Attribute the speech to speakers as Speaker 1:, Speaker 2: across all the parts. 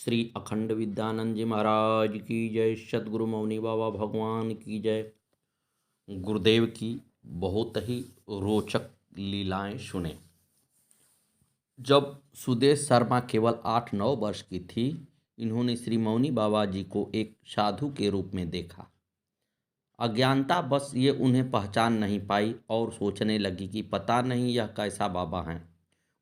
Speaker 1: श्री अखंड विद्यानंद जी महाराज की जय। सद्गुरु मौनी बाबा भगवान की जय। गुरुदेव की बहुत ही रोचक लीलाएं सुने। जब सुदेश शर्मा केवल 8-9 वर्ष की थी, इन्होंने श्री मौनी बाबा जी को एक साधु के रूप में देखा। अज्ञानता बस ये उन्हें पहचान नहीं पाई और सोचने लगी कि पता नहीं यह कैसा बाबा हैं।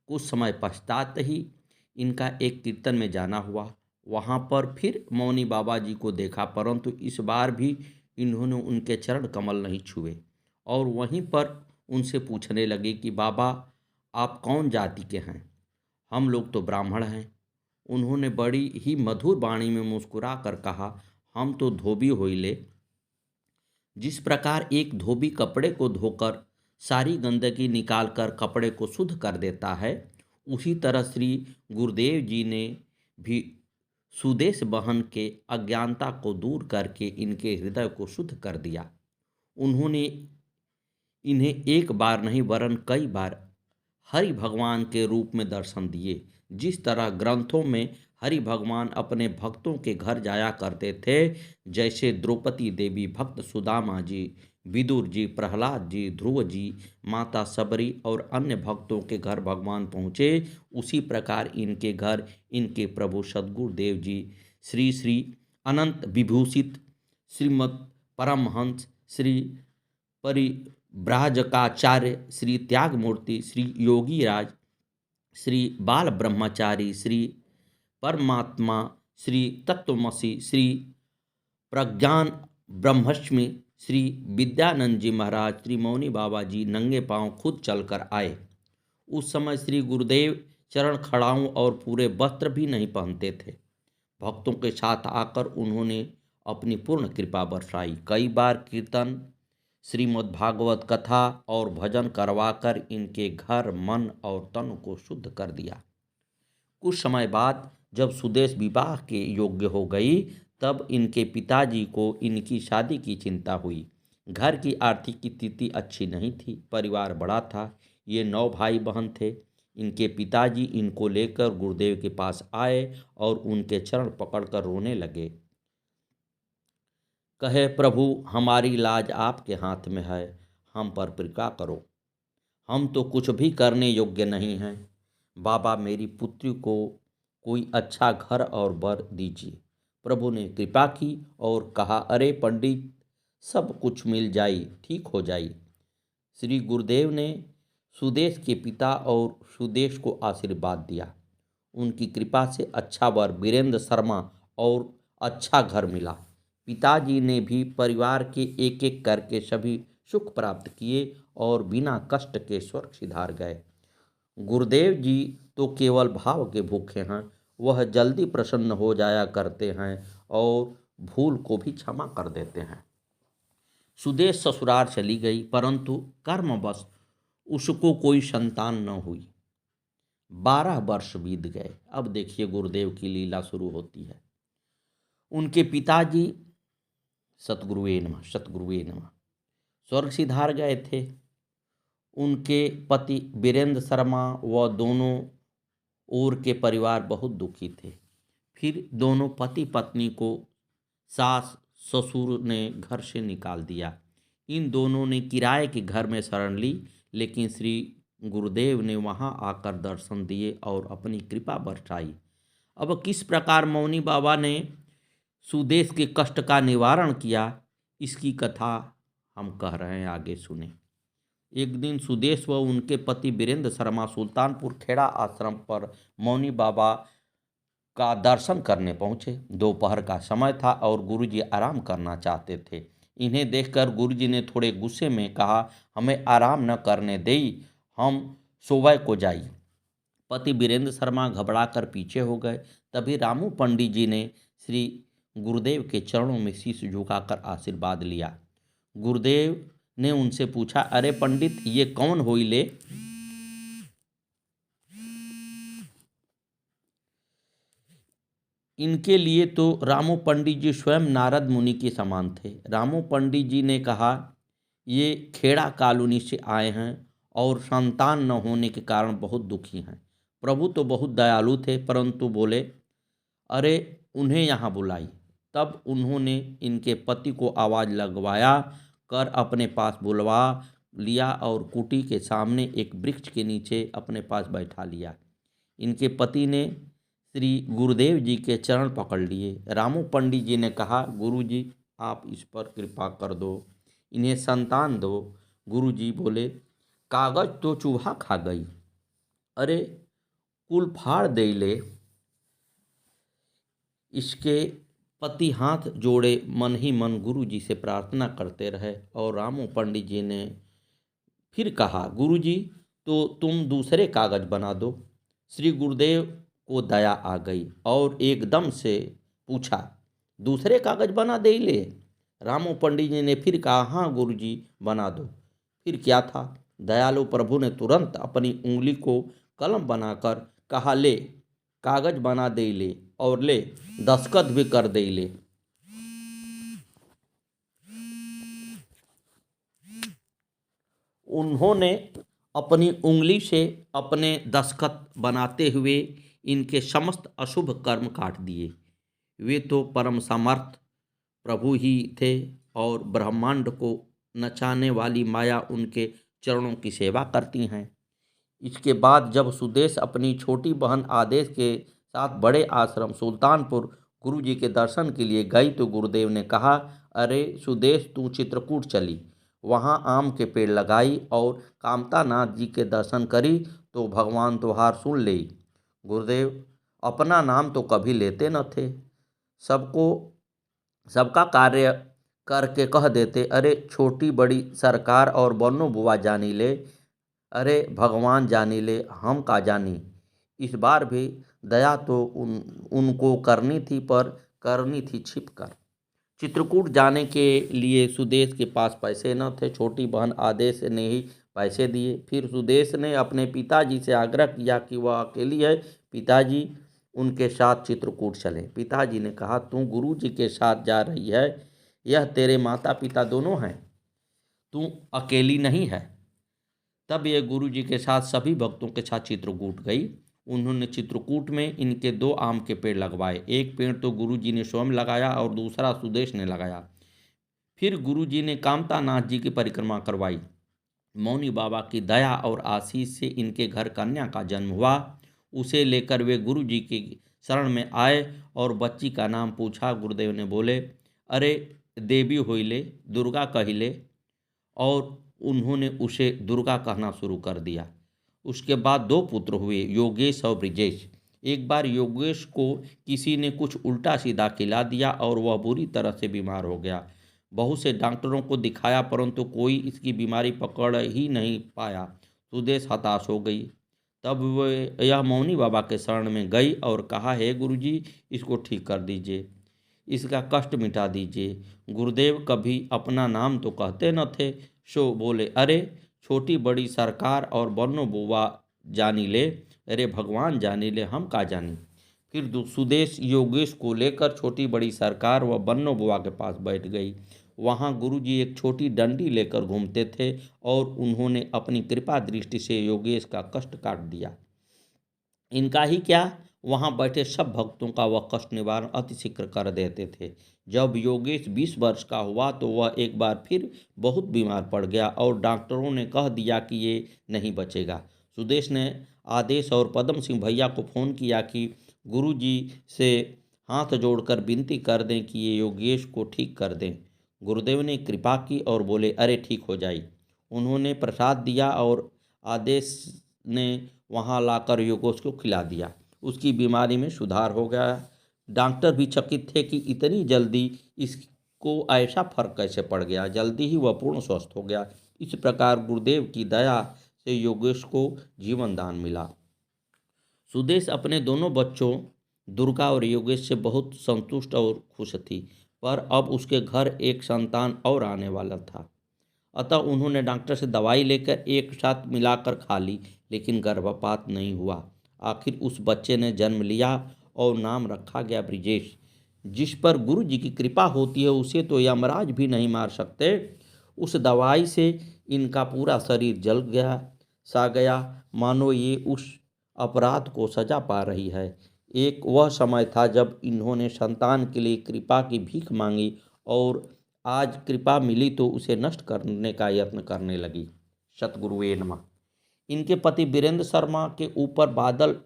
Speaker 1: कुछ समय पश्चात ही इनका एक कीर्तन में जाना हुआ। वहाँ पर फिर मौनी बाबा जी को देखा, परंतु इस बार भी इन्होंने उनके चरण कमल नहीं छुए और वहीं पर उनसे पूछने लगे कि बाबा, आप कौन जाति के हैं? हम लोग तो ब्राह्मण हैं। उन्होंने बड़ी ही मधुर वाणी में मुस्कुरा कर कहा, हम तो धोबी होइले। जिस प्रकार एक धोबी कपड़े को धोकर सारी गंदगी निकालकर कपड़े को शुद्ध कर देता है, उसी तरह श्री गुरुदेव जी ने भी सुदेश बहन के अज्ञानता को दूर करके इनके हृदय को शुद्ध कर दिया। उन्होंने इन्हें एक बार नहीं वरन कई बार हरि भगवान के रूप में दर्शन दिए। जिस तरह ग्रंथों में हरि भगवान अपने भक्तों के घर जाया करते थे, जैसे द्रौपदी देवी भक्त सुदामा जी, विदुर जी, प्रहलाद जी, ध्रुव जी, माता सबरी और अन्य भक्तों के घर भगवान पहुँचे, उसी प्रकार इनके घर इनके प्रभु सद्गुरुदेव जी श्री श्री अनंत विभूषित श्रीमद परमहंस श्री परिव्राजकाचार्य श्री त्यागमूर्ति श्री योगीराज श्री बाल ब्रह्मचारी श्री परमात्मा श्री तत्वमसी श्री प्रज्ञान ब्रह्मष्टमी श्री विद्यानंद जी महाराज श्री मौनी बाबा जी नंगे पांव खुद चलकर आए। उस समय श्री गुरुदेव चरण खड़ाऊं और पूरे वस्त्र भी नहीं पहनते थे। भक्तों के साथ आकर उन्होंने अपनी पूर्ण कृपा बरसाई। कई बार कीर्तन, श्रीमद् भागवत कथा और भजन करवाकर इनके घर, मन और तन को शुद्ध कर दिया। कुछ समय बाद जब सुदेश विवाह के योग्य हो गई, तब इनके पिताजी को इनकी शादी की चिंता हुई। घर की आर्थिक स्थिति अच्छी नहीं थी, परिवार बड़ा था, ये 9 भाई बहन थे। इनके पिताजी इनको लेकर गुरुदेव के पास आए और उनके चरण पकड़कर रोने लगे। कहे, प्रभु, हमारी लाज आपके हाथ में है, हम पर कृपा करो। हम तो कुछ भी करने योग्य नहीं हैं। बाबा, मेरी पुत्री को कोई अच्छा घर और वर दीजिए। प्रभु ने कृपा की और कहा, अरे पंडित, सब कुछ मिल जाई, ठीक हो जाई। श्री गुरुदेव ने सुदेश के पिता और सुदेश को आशीर्वाद दिया। उनकी कृपा से अच्छा वर वीरेंद्र शर्मा और अच्छा घर मिला। पिताजी ने भी परिवार के एक एक करके सभी सुख प्राप्त किए और बिना कष्ट के स्वर्ग सिधार गए। गुरुदेव जी तो केवल भाव के भूखे हैं। वह जल्दी प्रसन्न हो जाया करते हैं और भूल को भी क्षमा कर देते हैं। सुदेश ससुराल चली गई, परंतु कर्मवश उसको कोई संतान न हुई। 12 वर्ष बीत गए। अब देखिए गुरुदेव की लीला शुरू होती है। उनके पिताजी सतगुरुवे नमः सतगुरुवे नमः स्वर्ग सिधार गए थे। उनके पति वीरेंद्र शर्मा व दोनों ओर के परिवार बहुत दुखी थे। फिर दोनों पति पत्नी को सास ससुर ने घर से निकाल दिया। इन दोनों ने किराए के घर में शरण ली, लेकिन श्री गुरुदेव ने वहां आकर दर्शन दिए और अपनी कृपा बरसाई। अब किस प्रकार मौनी बाबा ने सुदेश के कष्ट का निवारण किया, इसकी कथा हम कह रहे हैं, आगे सुने। एक दिन सुदेश व उनके पति वीरेंद्र शर्मा सुल्तानपुर खेड़ा आश्रम पर मौनी बाबा का दर्शन करने पहुंचे। दोपहर का समय था और गुरुजी आराम करना चाहते थे। इन्हें देखकर गुरुजी ने थोड़े गुस्से में कहा, हमें आराम न करने देई, हम सोवै को जाई। पति वीरेंद्र शर्मा घबराकर पीछे हो गए। तभी रामू पंडित जी ने श्री गुरुदेव के चरणों में शीश झुकाकर आशीर्वाद लिया। गुरुदेव ने उनसे पूछा, अरे पंडित, ये कौन होइले? इनके लिए तो रामू पंडित जी स्वयं नारद मुनि के समान थे। रामू पंडित जी ने कहा, ये खेड़ा कॉलोनी से आए हैं और संतान न होने के कारण बहुत दुखी हैं। प्रभु तो बहुत दयालु थे, परंतु बोले, अरे उन्हें यहाँ बुलाई। तब उन्होंने इनके पति को आवाज़ लगवाया कर अपने पास बुलवा लिया और कुटी के सामने एक वृक्ष के नीचे अपने पास बैठा लिया। इनके पति ने श्री गुरुदेव जी के चरण पकड़ लिए। रामू पंडित जी ने कहा, गुरु जी आप इस पर कृपा कर दो, इन्हें संतान दो। गुरु जी बोले, कागज तो चूहा खा गई, अरे कुल फाड़ दे ले। इसके पति हाथ जोड़े मन ही मन गुरु जी से प्रार्थना करते रहे और रामू पंडित जी ने फिर कहा, गुरु जी तो तुम दूसरे कागज बना दो। श्री गुरुदेव को दया आ गई और एकदम से पूछा, दूसरे कागज बना दे ले। रामू पंडित जी ने फिर कहा, हाँ गुरु जी बना दो। फिर क्या था, दयालु प्रभु ने तुरंत अपनी उंगली को कलम बनाकर कहा, ले कागज बना दे ले और ले दस्तखत भी कर दे ले। उन्होंने अपनी उंगली से अपने दस्तखत बनाते हुए इनके समस्त अशुभ कर्म काट दिए। वे तो परम समर्थ प्रभु ही थे और ब्रह्मांड को नचाने वाली माया उनके चरणों की सेवा करती हैं। इसके बाद जब सुदेश अपनी छोटी बहन आदेश के साथ बड़े आश्रम सुल्तानपुर गुरु जी के दर्शन के लिए गई तो गुरुदेव ने कहा, अरे सुदेश तू चित्रकूट चली, वहाँ आम के पेड़ लगाई और कामतानाथ जी के दर्शन करी तो भगवान तुहार सुन ले। गुरुदेव अपना नाम तो कभी लेते न थे, सबको सबका कार्य करके कह देते, अरे छोटी बड़ी सरकार और बन्नो बुआ जानी ले, अरे भगवान जानी ले, हम का जानी। इस बार भी दया तो उनको करनी थी, पर करनी थी छिप कर। चित्रकूट जाने के लिए सुदेश के पास पैसे न थे। छोटी बहन आदेश ने ही पैसे दिए। फिर सुदेश ने अपने पिताजी से आग्रह किया कि वह अकेली है, पिताजी उनके साथ चित्रकूट चले। पिताजी ने कहा, तू गुरु जी के साथ जा रही है, यह तेरे माता पिता दोनों हैं, तू अकेली नहीं है। तब ये गुरु जी के साथ सभी भक्तों के साथ चित्रकूट गई। उन्होंने चित्रकूट में इनके 2 आम के पेड़ लगवाए। एक पेड़ तो गुरु जी ने स्वयं लगाया और दूसरा सुदेश ने लगाया। फिर गुरु जी ने कामतानाथ जी की परिक्रमा करवाई। मौनी बाबा की दया और आशीष से इनके घर कन्या का जन्म हुआ। उसे लेकर वे गुरु जी के शरण में आए और बच्ची का नाम पूछा। गुरुदेव ने बोले, अरे देवी होइले, दुर्गा कहिले, और उन्होंने उसे दुर्गा कहना शुरू कर दिया। उसके बाद 2 पुत्र हुए, योगेश और ब्रिजेश। एक बार योगेश को किसी ने कुछ उल्टा सीधा खिला दिया और वह बुरी तरह से बीमार हो गया। बहुत से डॉक्टरों को दिखाया परंतु कोई इसकी बीमारी पकड़ ही नहीं पाया। सुदेश हताश हो गई। तब वह यह मौनी बाबा के शरण में गई और कहा, हे गुरुजी इसको ठीक कर दीजिए, इसका कष्ट मिटा दीजिए। गुरुदेव कभी अपना नाम तो कहते न थे, सो बोले, अरे छोटी बड़ी सरकार और बन्नो बुआ जानी ले, अरे भगवान जानी ले, हम का जानी। फिर सुदेश योगेश को लेकर छोटी बड़ी सरकार व बन्नो बुआ के पास बैठ गई। वहाँ गुरुजी एक छोटी डंडी लेकर घूमते थे और उन्होंने अपनी कृपा दृष्टि से योगेश का कष्ट काट दिया। इनका ही क्या, वहाँ बैठे सब भक्तों का वह कष्ट निवारण अति शीघ्र कर देते थे। जब योगेश 20 वर्ष का हुआ तो वह एक बार फिर बहुत बीमार पड़ गया और डॉक्टरों ने कह दिया कि ये नहीं बचेगा। सुदेश ने आदेश और पद्म सिंह भैया को फ़ोन किया कि गुरुजी से हाथ जोड़कर विनती कर दें कि ये योगेश को ठीक कर दें। गुरुदेव ने कृपा की और बोले, अरे ठीक हो जाई। उन्होंने प्रसाद दिया और आदेश ने वहाँ लाकर योगेश को खिला दिया। उसकी बीमारी में सुधार हो गया। डॉक्टर भी चकित थे कि इतनी जल्दी इसको ऐसा फर्क कैसे पड़ गया। जल्दी ही वह पूर्ण स्वस्थ हो गया। इस प्रकार गुरुदेव की दया से योगेश को जीवन दान मिला। सुदेश अपने दोनों बच्चों दुर्गा और योगेश से बहुत संतुष्ट और खुश थी, पर अब उसके घर एक संतान और आने वाला था। अतः उन्होंने डॉक्टर से दवाई लेकर एक साथ मिलाकर खा ली, लेकिन गर्भपात नहीं हुआ। आखिर उस बच्चे ने जन्म लिया और नाम रखा गया ब्रिजेश। जिस पर गुरु जी की कृपा होती है उसे तो यमराज भी नहीं मार सकते। उस दवाई से इनका पूरा शरीर जल गया, सा गया, मानो ये उस अपराध को सजा पा रही है एक वह समय था जब इन्होंने संतान के लिए कृपा की भीख मांगी और आज कृपा मिली तो उसे नष्ट करने का यत्न करने लगी। सतगुरुवे नमः। इनके पति वीरेंद्र शर्मा के ऊपर बादल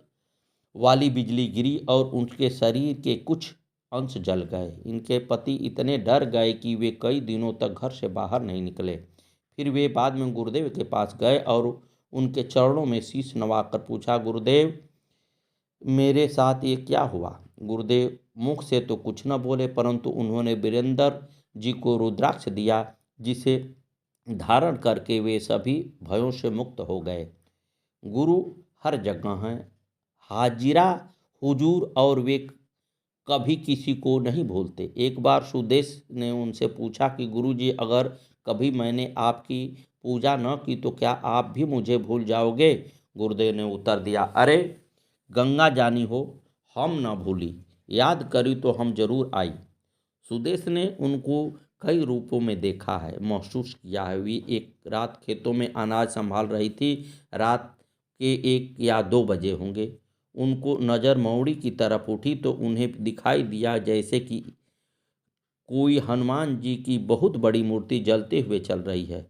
Speaker 1: वाली बिजली गिरी और उनके शरीर के कुछ अंश जल गए। इनके पति इतने डर गए कि वे कई दिनों तक घर से बाहर नहीं निकले। फिर वे बाद में गुरुदेव के पास गए और उनके चरणों में शीश नवाकर पूछा, गुरुदेव मेरे साथ ये क्या हुआ। गुरुदेव मुख से तो कुछ न बोले, परंतु उन्होंने वीरेंद्र जी को रुद्राक्ष दिया, जिसे धारण करके वे सभी भयों से मुक्त हो गए। गुरु हर जगह हैं, हाजिरा हुजूर, और वे कभी किसी को नहीं भूलते। एक बार सुदेश ने उनसे पूछा कि गुरुजी, अगर कभी मैंने आपकी पूजा न की तो क्या आप भी मुझे भूल जाओगे। गुरुदेव ने उत्तर दिया, अरे गंगा जानी हो, हम न भूली, याद करी तो हम जरूर आई। सुदेश ने उनको कई रूपों में देखा है, महसूस किया है। वे एक रात खेतों में अनाज संभाल रही थी। रात के 1 या 2 बजे होंगे। उनको नज़र मौड़ी की तरफ उठी तो उन्हें दिखाई दिया जैसे कि कोई हनुमान जी की बहुत बड़ी मूर्ति जलते हुए चल रही है।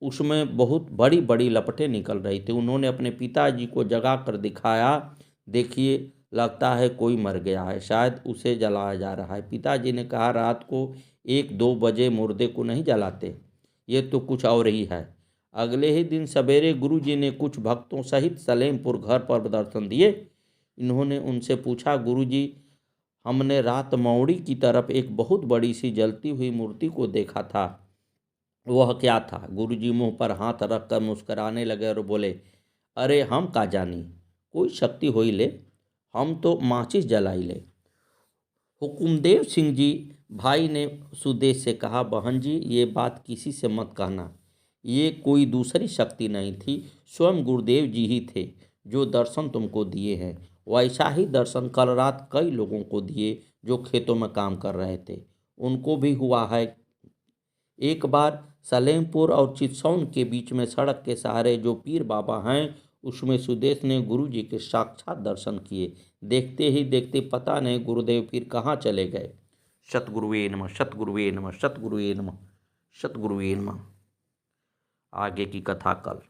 Speaker 1: उसमें बहुत बड़ी बड़ी लपटें निकल रही थी। उन्होंने अपने पिताजी को जगा कर दिखाया, देखिए लगता है कोई मर गया है, शायद उसे जलाया जा रहा है। पिताजी ने कहा, रात को 1-2 बजे मुर्दे को नहीं जलाते, ये तो कुछ और ही है। अगले ही दिन सवेरे गुरुजी ने कुछ भक्तों सहित सलेमपुर घर पर दर्शन दिए। इन्होंने उनसे पूछा, गुरुजी हमने रात मौड़ी की तरफ एक बहुत बड़ी सी जलती हुई मूर्ति को देखा था, वह क्या था। गुरुजी मुंह पर हाथ रखकर मुस्कुराने लगे और बोले, अरे हम का जानी, कोई शक्ति होई ले, हम तो माचिस जलाई ले। हुकुमदेव सिंह जी भाई ने सुदेश से कहा, बहन जी ये बात किसी से मत कहना, ये कोई दूसरी शक्ति नहीं थी, स्वयं गुरुदेव जी ही थे जो दर्शन तुमको दिए हैं। वैसा ही दर्शन कल रात कई लोगों को दिए जो खेतों में काम कर रहे थे, उनको भी हुआ है। एक बार सलेमपुर और चित्सौन के बीच में सड़क के सहारे जो पीर बाबा हैं, उसमें सुदेश ने गुरु जी के साक्षात दर्शन किए। देखते ही देखते पता नहीं गुरुदेव फिर कहाँ चले गए। सतगुरुवे नमः, सतगुरुवे नमः, सतगुरुवे नमः, सतगुरुवे नमः। आगे की कथा कल।